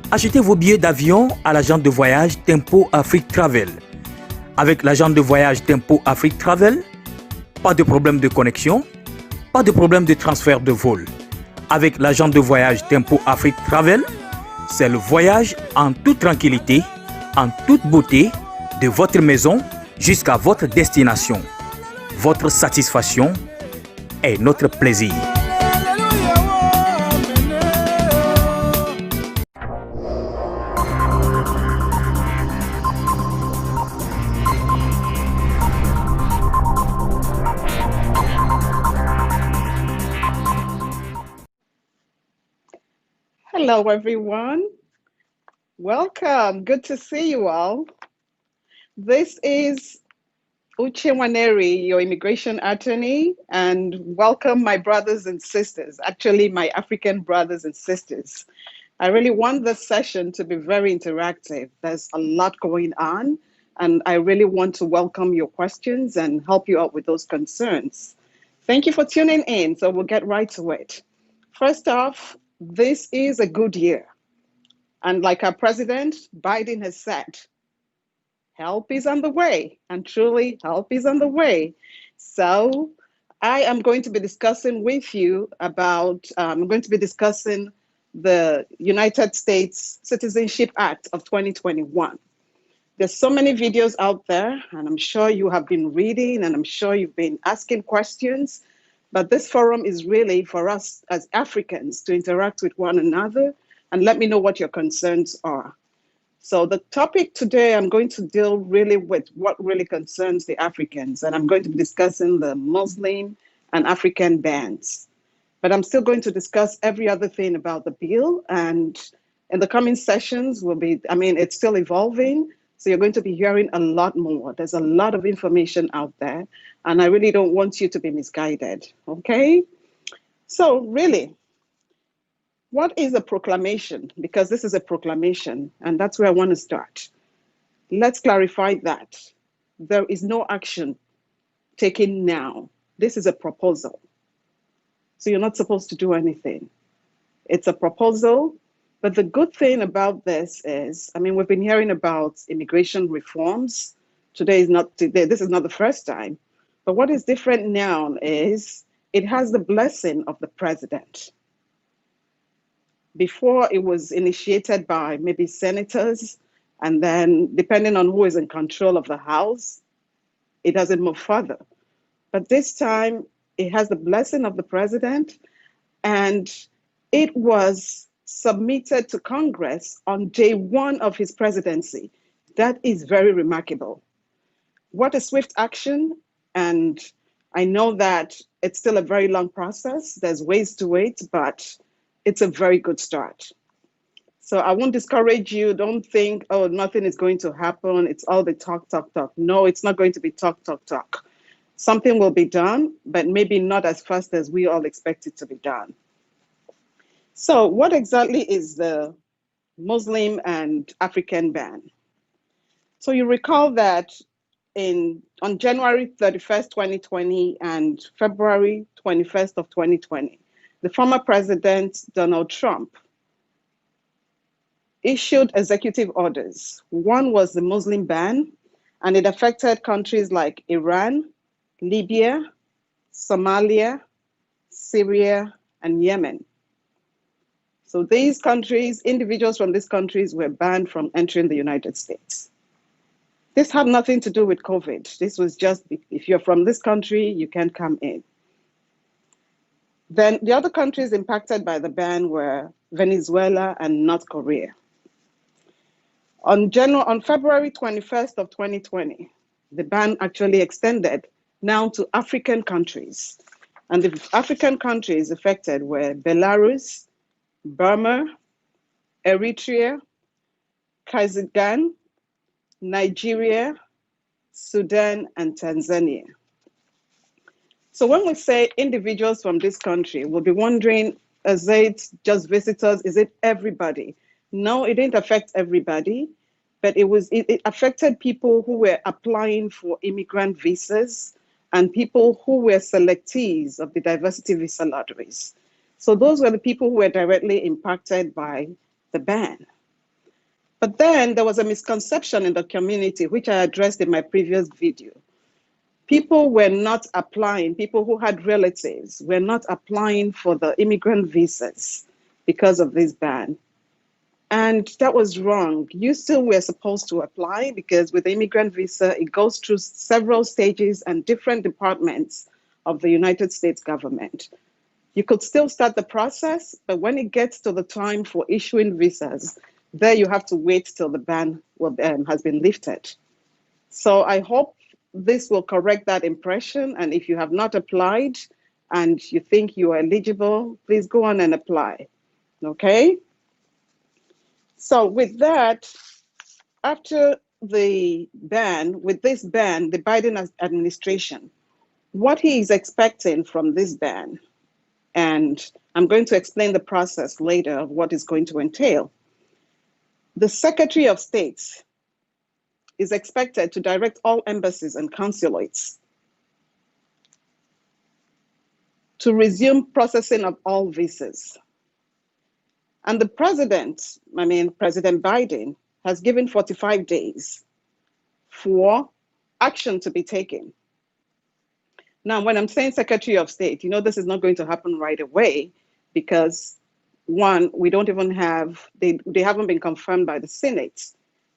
Achetez vos billets d'avion à l'agence de voyage Tempo Afrique Travel. Avec l'agence de voyage Tempo Afrique Travel, pas de problème de connexion, pas de problème de transfert de vol. Avec l'agence de voyage Tempo Afrique Travel, c'est le voyage en toute tranquillité, en toute beauté, de votre maison jusqu'à votre destination. Votre satisfaction est notre plaisir. Hello, everyone. Welcome. Good to see you all. This is Uche Waneri, your immigration attorney, and welcome my brothers and sisters, actually my African brothers and sisters. I really want this session to be very interactive. There's a lot going on, and I really want to welcome your questions and help you out with those concerns. Thank you for tuning in, so we'll get right to it. First off, this is a good year. And like our president, Biden has said, help is on the way, and truly help is on the way. So I am going to be discussing with you about, I'm going to be discussing the United States Citizenship Act of 2021. There's so many videos out there, and I'm sure you have been reading, and I'm sure you've been asking questions, but this forum is really for us as Africans to interact with one another and let me know what your concerns are. So the topic today, I'm going to deal really with what really concerns the Africans, and I'm going to be discussing the Muslim and African bans. But I'm still going to discuss every other thing about the bill, and in the coming sessions it's still evolving, so you're going to be hearing a lot more. There's a lot of information out there, and I really don't want you to be misguided, okay? So really, what is a proclamation? Because this is a proclamation, and that's where I want to start. Let's clarify that. There is no action taken now. This is a proposal. So you're not supposed to do anything. It's a proposal, but the good thing about this is, we've been hearing about immigration reforms. This is not the first time. But what is different now is it has the blessing of the president. Before, it was initiated by maybe senators, and then depending on who is in control of the House, it doesn't move further. But this time, it has the blessing of the president, and it was submitted to Congress on day one of his presidency. That is very remarkable. What a swift action, and I know that it's still a very long process. There's ways to wait, but it's a very good start. So I won't discourage you. Don't think, oh, nothing is going to happen. It's all the talk, talk, talk. No, it's not going to be talk, talk, talk. Something will be done, but maybe not as fast as we all expect it to be done. So what exactly is the Muslim and African ban? So you recall that on January 31st, 2020 and February 21st of 2020, the former president, Donald Trump, issued executive orders. One was the Muslim ban, and it affected countries like Iran, Libya, Somalia, Syria, and Yemen. So these countries, individuals from these countries were banned from entering the United States. This had nothing to do with COVID. This was just, if you're from this country, you can't come in. Then the other countries impacted by the ban were Venezuela and North Korea. On February 21st of 2020, the ban actually extended now to African countries. And the African countries affected were Belarus, Burma, Eritrea, Kazakhstan, Nigeria, Sudan, and Tanzania. So when we say individuals from this country, we'll be wondering, is it just visitors? Is it everybody? No, it didn't affect everybody, but it affected people who were applying for immigrant visas and people who were selectees of the diversity visa lotteries. So those were the people who were directly impacted by the ban. But then there was a misconception in the community, which I addressed in my previous video. People were not applying, people who had relatives were not applying for the immigrant visas because of this ban. And that was wrong. You still were supposed to apply because with the immigrant visa, it goes through several stages and different departments of the United States government. You could still start the process, but when it gets to the time for issuing visas, there you have to wait till the ban has been lifted. So I hope this will correct that impression. And if you have not applied and you think you are eligible, please go on and apply. Okay? So with that, after the ban, with this ban, the Biden administration, what he is expecting from this ban, and I'm going to explain the process later of what is going to entail. The Secretary of State is expected to direct all embassies and consulates to resume processing of all visas. And the president, President Biden, has given 45 days for action to be taken. Now, when I'm saying Secretary of State, this is not going to happen right away because, one, we don't even have, they haven't been confirmed by the Senate.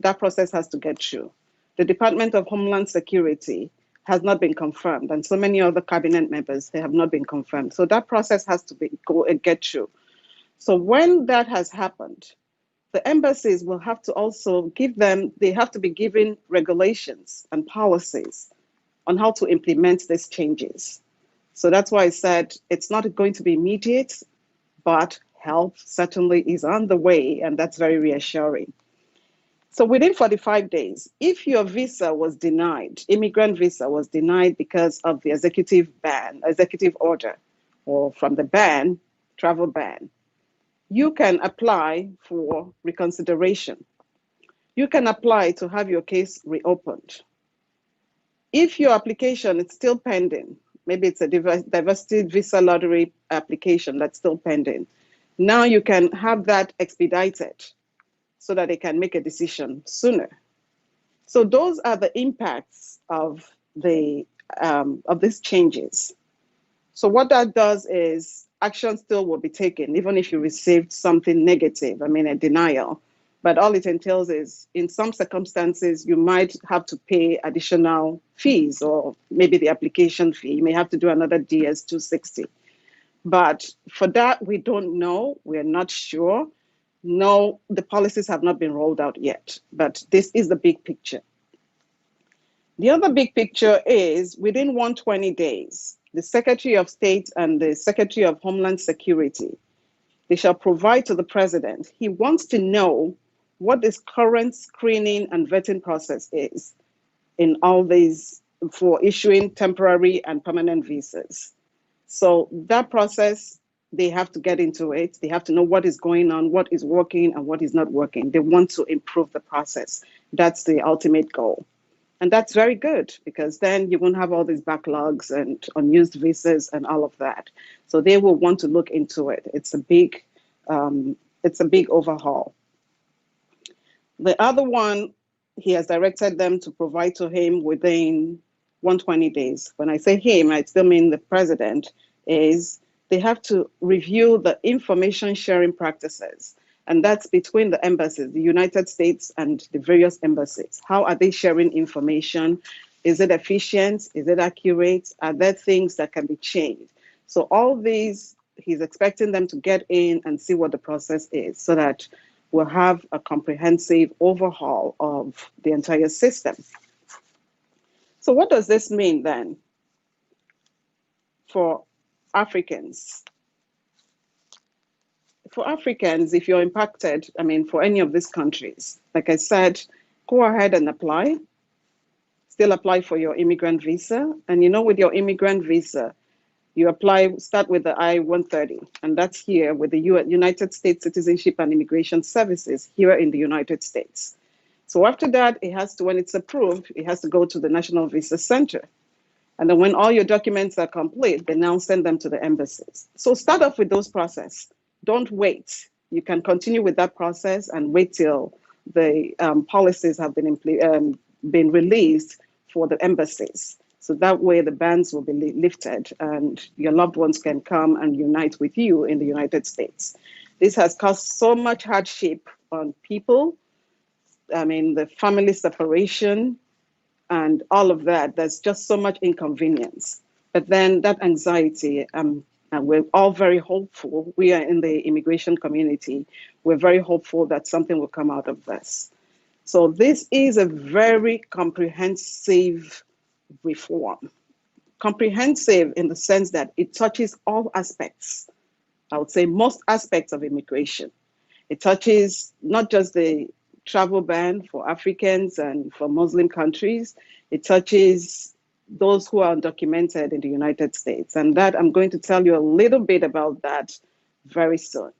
That process has to get through. The Department of Homeland Security has not been confirmed, and so many other cabinet members, they have not been confirmed. So that process has to go and get through. So when that has happened, the embassies will have to also they have to be given regulations and policies on how to implement these changes. So that's why I said it's not going to be immediate, but help certainly is on the way, and that's very reassuring. So within 45 days, if your visa was denied, immigrant visa was denied because of the executive order, or from the ban, travel ban, you can apply for reconsideration. You can apply to have your case reopened. If your application is still pending, maybe it's a diversity visa lottery application that's still pending, now you can have that expedited so that they can make a decision sooner. So those are the impacts of these changes. So what that does is action still will be taken, even if you received something negative, a denial. But all it entails is, in some circumstances, you might have to pay additional fees, or maybe the application fee. You may have to do another DS 260. But for that, we don't know. We're not sure. No, the policies have not been rolled out yet. But this is the big picture. The other big picture is within 120 days, the Secretary of State and the Secretary of Homeland Security, they shall provide to the president. He wants to know what this current screening and vetting process is in all these for issuing temporary and permanent visas. So that process, they have to get into it. They have to know what is going on, what is working and what is not working. They want to improve the process. That's the ultimate goal. And that's very good because then you won't have all these backlogs and unused visas and all of that. So they will want to look into it. It's a big overhaul. The other one, he has directed them to provide to him within 120 days. When I say him, I still mean the president, is they have to review the information sharing practices. And that's between the embassies, the United States and the various embassies. How are they sharing information? Is it efficient? Is it accurate? Are there things that can be changed? So all these, he's expecting them to get in and see what the process is so that we'll have a comprehensive overhaul of the entire system. So what does this mean then for Africans? For Africans, if you're impacted, for any of these countries, like I said, go ahead and apply. Still apply for your immigrant visa. And with your immigrant visa, you start with the I-130, and that's here with the United States Citizenship and Immigration Services here in the United States. So after that, when it's approved, it has to go to the National Visa Center. And then when all your documents are complete, they now send them to the embassies. So start off with those processes. Don't wait. you can continue with that process and wait till the policies have been released for the embassies. So that way the bans will be lifted and your loved ones can come and unite with you in the United States. This has caused so much hardship on people. I mean, the family separation and all of that. There's just so much inconvenience. But then that anxiety, and we're all very hopeful. We are in the immigration community. We're very hopeful that something will come out of this. So this is a very comprehensive reform. Comprehensive in the sense that it touches all aspects. I would say most aspects of immigration. It touches not just the travel ban for Africans and for Muslim countries. It touches those who are undocumented in the United States. And that I'm going to tell you a little bit about that very soon.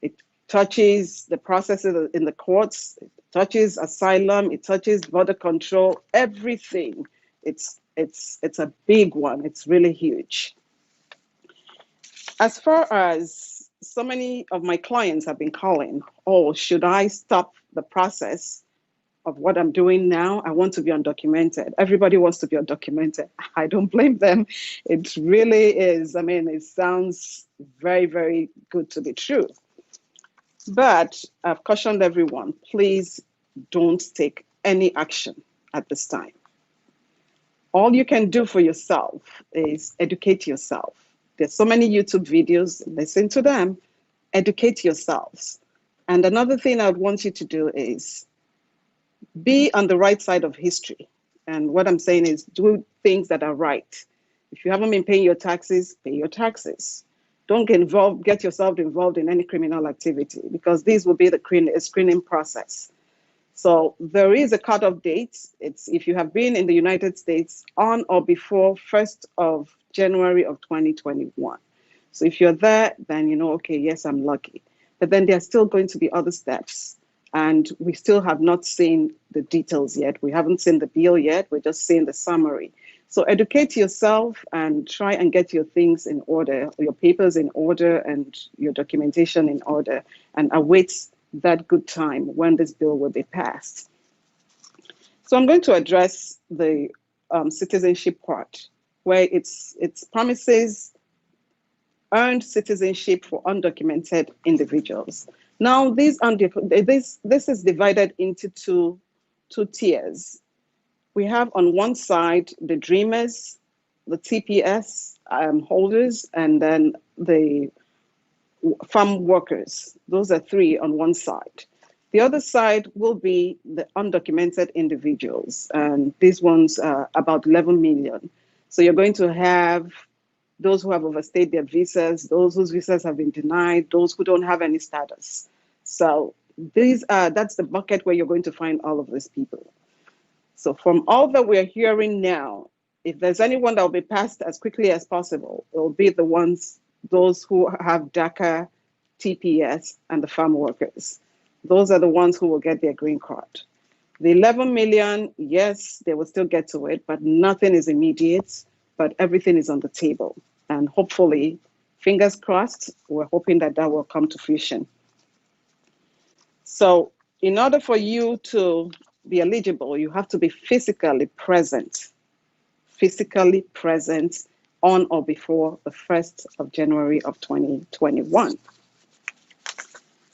It touches the processes in the courts, it touches asylum, it touches border control, everything. It's a big one. It's really huge. As far as so many of my clients have been calling, oh, should I stop the process of what I'm doing now? I want to be undocumented. Everybody wants to be undocumented. I don't blame them. It really is. I mean, it sounds very, very good to be true. But I've cautioned everyone, please don't take any action at this time. All you can do for yourself is educate yourself. There's so many YouTube videos, listen to them, educate yourselves. And another thing I would want you to do is be on the right side of history. And what I'm saying is do things that are right. If you haven't been paying your taxes, pay your taxes. Don't get yourself involved in any criminal activity because this will be the screening process. So there is a cutoff date. It's if you have been in the United States on or before 1st of January of 2021. So if you're there, then you know, okay, yes, I'm lucky. But then there are still going to be other steps. And we still have not seen the details yet. We haven't seen the bill yet. We're just seeing the summary. So educate yourself and try and get your things in order, your papers in order and your documentation in order, and await that good time when this bill will be passed. So I'm going to address the citizenship part, where it's promises earned citizenship for undocumented individuals. Now, this is divided into two tiers. We have on one side the dreamers, the TPS holders, and then the farm workers. Those are three on one side. The other side will be the undocumented individuals, and these ones are about 11 million. So you're going to have those who have overstayed their visas, those whose visas have been denied, those who don't have any status. So that's the bucket where you're going to find all of these people. So from all that we're hearing now, if there's anyone that will be passed as quickly as possible, it will be those who have DACA, TPS, and the farm workers. Those are the ones who will get their green card. The 11 million, yes, they will still get to it, but nothing is immediate, but everything is on the table. And hopefully, fingers crossed, we're hoping that will come to fruition. So in order for you to be eligible, you have to be physically present on or before the 1st of January of 2021.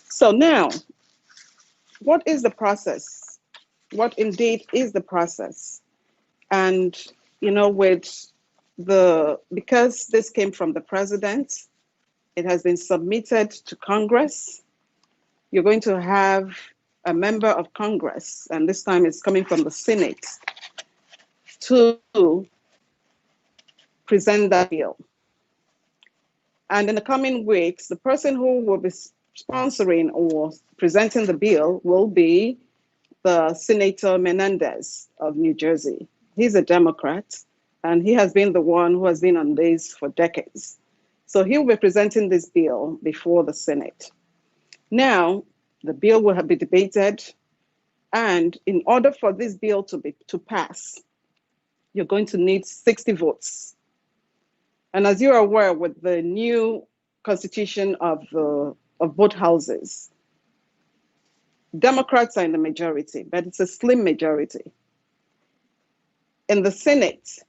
So now, what is the process? What indeed is the process? And, you know, because this came from the president, it has been submitted to Congress. You're going to have a member of Congress, and this time it's coming from the Senate, to present that bill. And in the coming weeks, the person who will be sponsoring or presenting the bill will be the Senator Menendez of New Jersey. He's a Democrat, and he has been the one who has been on this for decades. So he will be presenting this bill before the Senate. Now, the bill will have been debated, and in order for this bill to pass, you're going to need 60 votes. And as you're aware, with the new constitution of the of both houses. Democrats are in the majority, but it's a slim majority. In the Senate,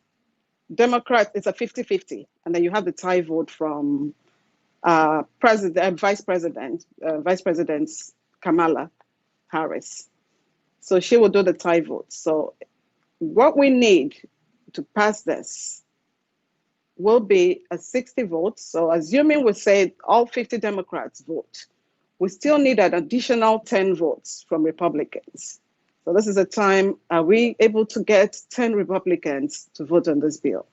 Democrats, it's a 50-50, and then you have the tie vote from Vice President Kamala Harris. So she will do the tie vote. So what we need to pass this will be a 60 votes. So assuming we say all 50 Democrats vote, we still need an additional 10 votes from Republicans. So this is a time, are we able to get 10 Republicans to vote on this bill?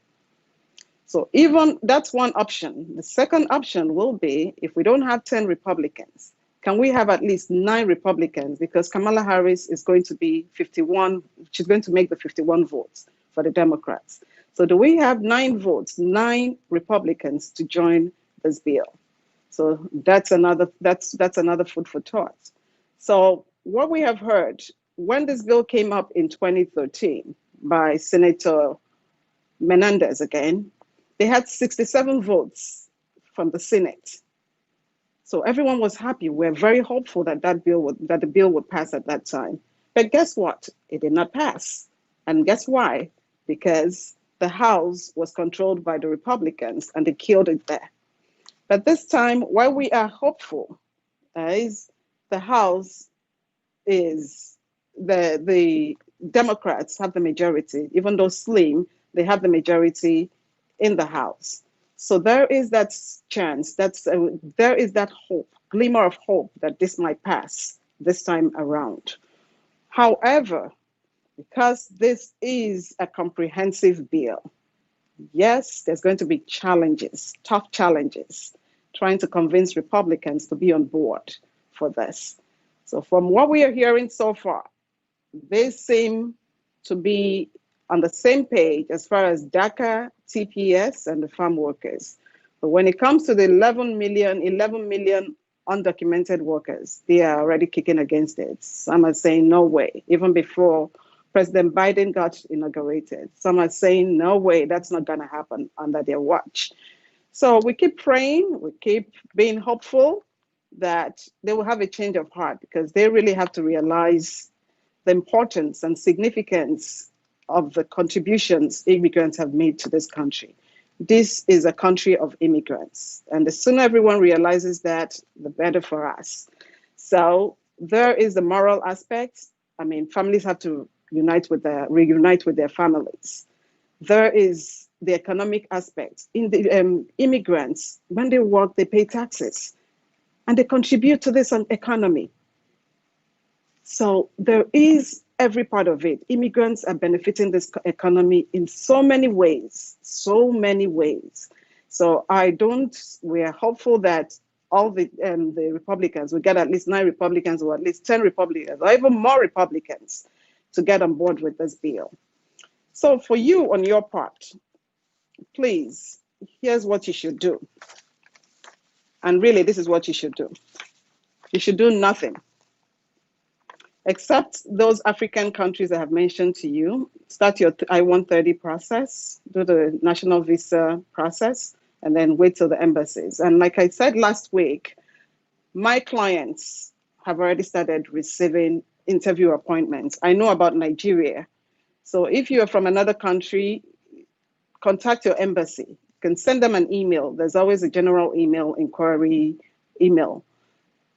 So even that's one option. The second option will be, if we don't have 10 Republicans, can we have at least 9 Republicans? Because Kamala Harris is going to be 51, she's going to make the 51 votes for the Democrats. So do we have 9 votes, 9 Republicans to join this bill? So that's another food for thought. So what we have heard, when this bill came up in 2013 by Senator Menendez again, they had 67 votes from the Senate. So everyone was happy. We're very hopeful that the bill would pass at that time. But guess what? It did not pass. And guess why? Because the House was controlled by the Republicans and they killed it there. But this time, while we are hopeful, is the House is the Democrats have the majority, even though slim, they have the majority in the House. So there is that chance, there is that hope, glimmer of hope that this might pass this time around. However, because this is a comprehensive bill, yes, there's going to be challenges, tough challenges, trying to convince Republicans to be on board for this. So from what we are hearing so far, they seem to be on the same page as far as DACA, TPS, and the farm workers. But when it comes to the 11 million undocumented workers, they are already kicking against it. Some are saying no way, even before President Biden got inaugurated. Some are saying no way, that's not going to happen under their watch. So we keep praying, we keep being hopeful that they will have a change of heart, because they really have to realize the importance and significance of the contributions immigrants have made to this country. This is a country of immigrants, and the sooner everyone realizes that, the better for us. So there is the moral aspect. I mean, families have to reunite with their families. There is the economic aspect. In the immigrants, when they work, they pay taxes, and they contribute to this economy. So there is every part of it. Immigrants are benefiting this economy in so many ways, so many ways. So we are hopeful that all the Republicans, we get at least 9 Republicans or at least 10 Republicans or even more Republicans to get on board with this bill. So for you on your part, please, here's what you should do. And really, this is what you should do. You should do nothing. Except those African countries I have mentioned to you, start your I-130 process, do the national visa process, and then wait till the embassies. And like I said last week, my clients have already started receiving interview appointments. I know about Nigeria. So if you are from another country, contact your embassy. You can send them an email. There's always a general email inquiry email.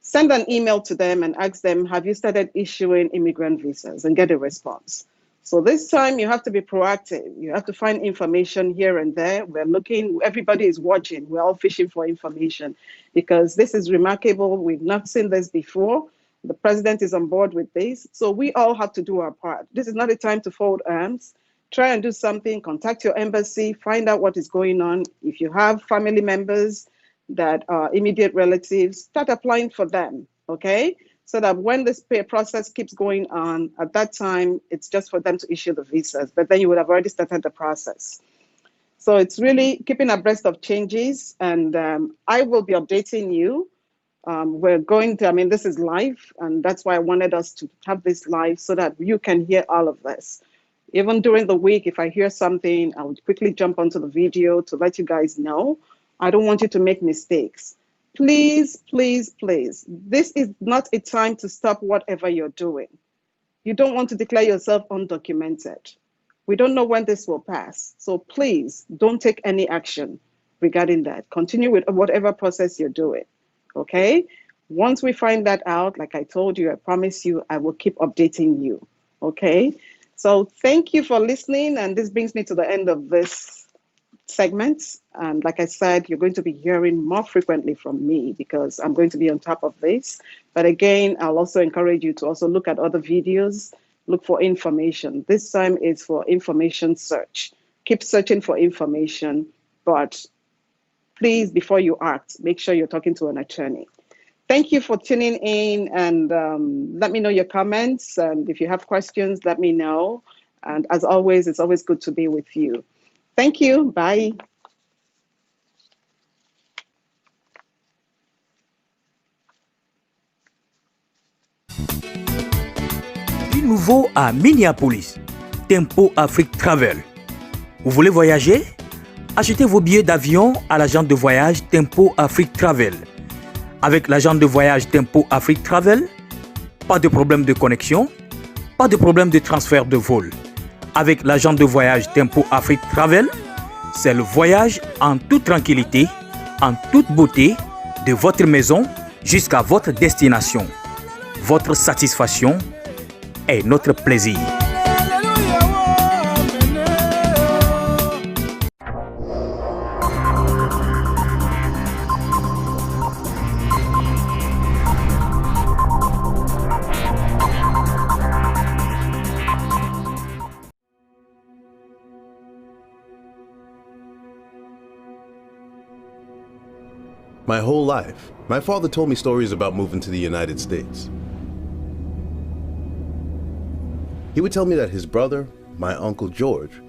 Send an email to them and ask them, have you started issuing immigrant visas, and get a response. So this time you have to be proactive. You have to find information here and there. We're looking, everybody is watching. We're all fishing for information, because this is remarkable. We've not seen this before. The president is on board with this. So we all have to do our part. This is not a time to fold arms. Try and do something, contact your embassy, find out what is going on. If you have family members that are immediate relatives, start applying for them, okay? So that when this process keeps going on, at that time, it's just for them to issue the visas, but then you would have already started the process. So it's really keeping abreast of changes, and I will be updating you. We're going to, this is live, and that's why I wanted us to have this live so that you can hear all of this. Even during the week, if I hear something, I would quickly jump onto the video to let you guys know. I don't want you to make mistakes. Please, please, please. This is not a time to stop whatever you're doing. You don't want to declare yourself undocumented. We don't know when this will pass. So please don't take any action regarding that. Continue with whatever process you're doing. Okay? Once we find that out, like I told you, I promise you, I will keep updating you. Okay? So thank you for listening. And this brings me to the end of this segment. And like I said, you're going to be hearing more frequently from me because I'm going to be on top of this. But again, I'll also encourage you to also look at other videos, look for information. This time is for information search. Keep searching for information, but please, before you act, make sure you're talking to an attorney. Thank you for tuning in, and let me know your comments. And if you have questions, let me know. And as always, it's always good to be with you. Thank you. Bye. Du nouveau à Minneapolis, Tempo Afrique Travel. Vous voulez voyager? Achetez vos billets d'avion à l'agence de voyage Tempo Afrique Travel. Avec l'agent de voyage Tempo Afrique Travel, pas de problème de connexion, pas de problème de transfert de vol. Avec l'agent de voyage Tempo Afrique Travel, c'est le voyage en toute tranquillité, en toute beauté, de votre maison jusqu'à votre destination. Votre satisfaction est notre plaisir. My whole life, my father told me stories about moving to the United States. He would tell me that his brother, my Uncle George,